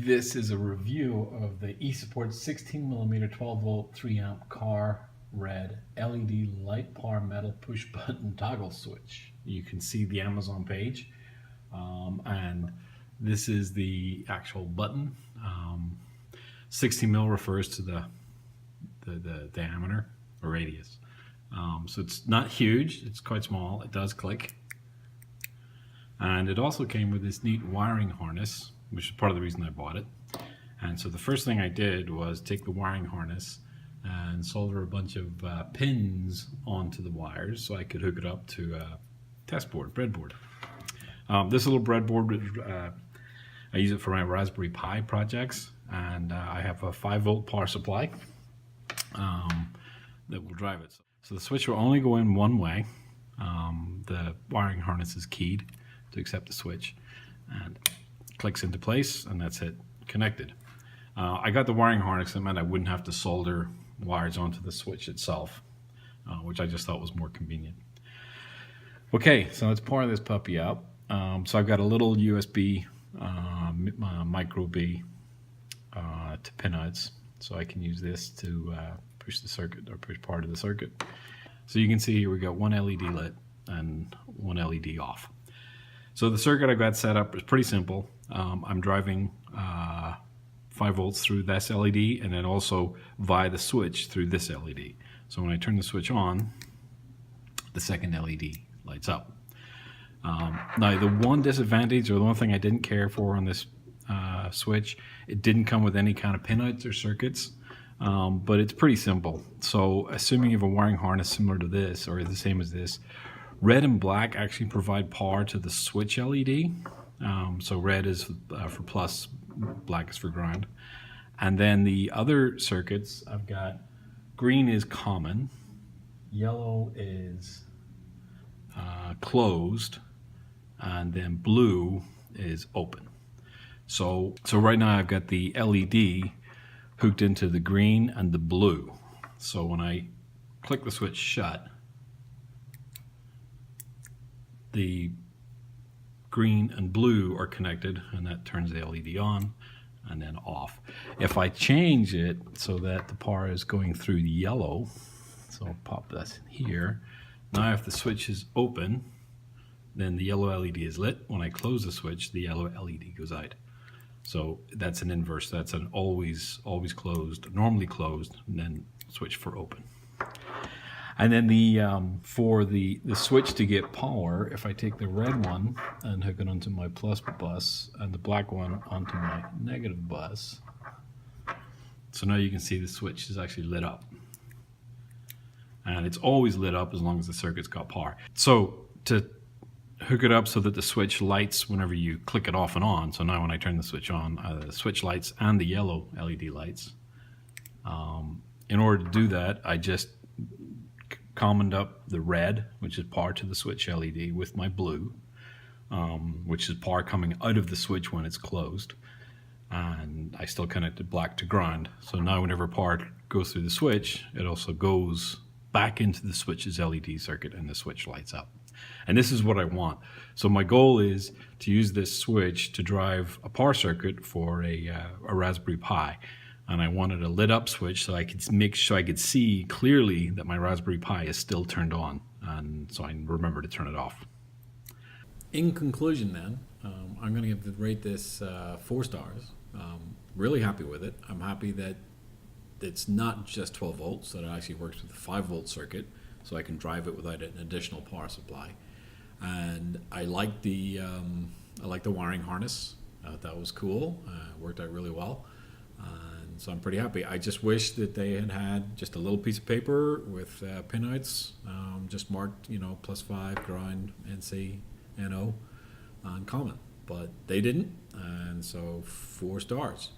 This is a review of the eSupport 16mm 12V 3A car red LED light power metal push button toggle switch. You can see the Amazon page, and this is the actual button. 16mm refers to the diameter or radius. So it's not huge, it's quite small. It does click. And it also came with this neat wiring harness, which is part of the reason I bought it. And so the first thing I did was take the wiring harness and solder a bunch of pins onto the wires so I could hook it up to a test board, breadboard. This little breadboard, I use it for my Raspberry Pi projects, and I have a 5V power supply that will drive it. So the switch will only go in one way. The wiring harness is keyed to accept the switch, and clicks into place, and that's it, connected. I got the wiring harness. That meant I wouldn't have to solder wires onto the switch itself, which I just thought was more convenient. Okay, so let's power this puppy up. So I've got a little USB micro B to pinouts, so I can use this to push the circuit or push part of the circuit. So you can see here we got one LED lit and one LED off. So the circuit I've got set up is pretty simple. I'm driving 5V through this LED, and then also via the switch through this LED. So when I turn the switch on, the second LED lights up. Now the one disadvantage, or the one thing I didn't care for on this switch, it didn't come with any kind of pinouts or circuits, but it's pretty simple. So assuming you have a wiring harness similar to this, or the same as this, red and black actually provide power to the switch LED. So red is for plus, black is for ground. And then the other circuits, I've got green is common, yellow is closed, and then blue is open. So right now I've got the LED hooked into the green and the blue. So when I click the switch shut, the green and blue are connected, and that turns the LED on and then off. If I change it so that the power is going through the yellow, so I'll pop this here. Now if the switch is open, then the yellow LED is lit. When I close the switch, the yellow LED goes out. So that's an inverse. That's an always closed, normally closed, and then switch for open. And then the for the switch to get power, if I take the red one and hook it onto my plus bus and the black one onto my negative bus, so now you can see the switch is actually lit up. And it's always lit up as long as the circuit's got power. So to hook it up so that the switch lights whenever you click it off and on, so now when I turn the switch on, the switch lights and the yellow LED lights. In order to do that, I just commoned up the red, which is power to the switch LED, with my blue, which is power coming out of the switch when it's closed. And I still connected black to ground. So now whenever power goes through the switch, it also goes back into the switch's LED circuit, and the switch lights up. And this is what I want. So my goal is to use this switch to drive a power circuit for a Raspberry Pi. And I wanted a lit up switch so I could make sure I could see clearly that my Raspberry Pi is still turned on, and so I remember to turn it off. In conclusion then, I'm going to rate this 4 stars. Really happy with it. I'm happy that it's not just 12V, that it actually works with a 5V circuit, so I can drive it without an additional power supply. And I like the wiring harness. That was cool. Worked out really well. So I'm pretty happy. I just wish that they had just a little piece of paper with pinouts, just marked, +5, ground, NC, NO, and common. But they didn't, and so 4 stars.